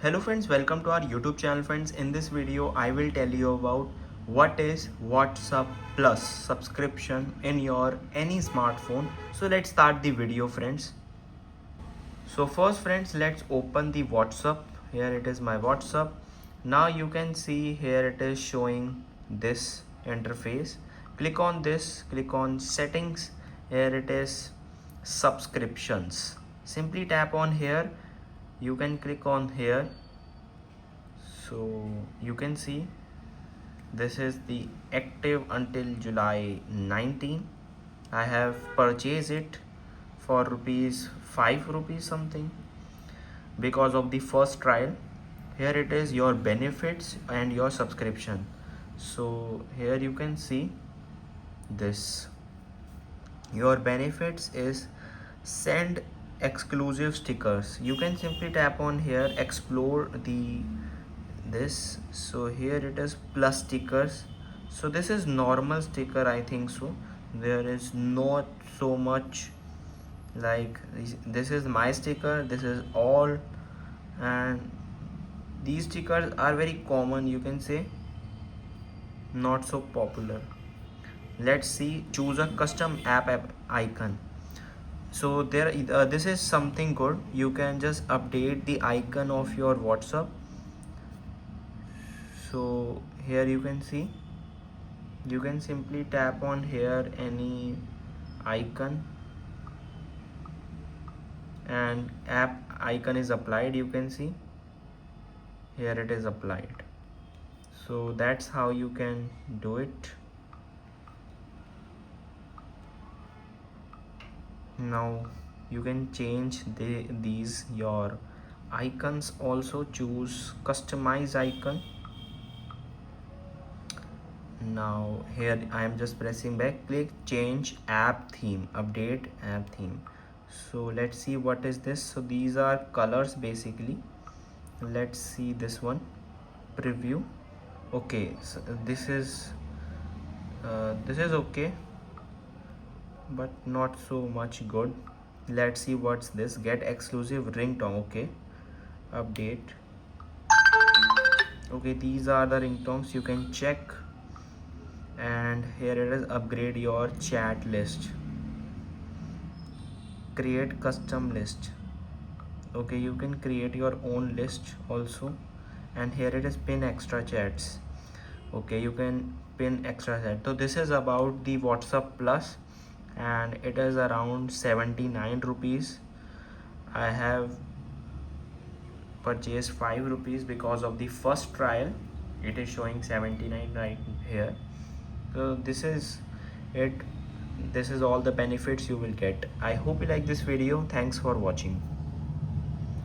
Hello friends, welcome to our YouTube channel friends. In this video I will tell you about what is WhatsApp Plus subscription in your any smartphone. So let's start the video friends. So first friends, let's open the WhatsApp. Here it is my WhatsApp. Now you can see here it is showing this interface. Click on this, click on settings. Here it is subscriptions. Simply tap on here. You can click on here. So you can see this is the active until July 19. I have purchased it for rupees 5 rupees something because of the first trial. Here it is your benefits and your subscription. So here you can see this. Your benefits is send exclusive stickers. You can simply tap on here, explore this. So here it is plus stickers. So this is normal sticker, I think so. There is not so much like this is my sticker, this is all, and these stickers are very common, you can say, not so popular. Let's see, choose a custom app icon. So there this is something good. You can just update the icon of your WhatsApp. So here you can see, you can simply tap on here any icon and app icon is applied. You can see here it is applied. So that's how you can do it. Now you can change these your icons also. Choose customize icon. Now here I am just pressing back, click change app theme, update app theme. So let's see what is this. So these are colors basically. Let's see this one, preview. Okay, so this is okay but not so much good. Let's see what's this, get exclusive ringtone. Okay, update. Okay, these are the ringtones, you can check. And here it is, upgrade your chat list, create custom list. Okay, you can create your own list also. And here it is, pin extra chats. Okay, you can pin extra chat. So this is about the WhatsApp Plus and it is around 79 rupees. I have purchased 5 rupees because of the first trial. It is showing 79 right here. So this is it. This is all the benefits you will get. I hope you like this video. Thanks for watching.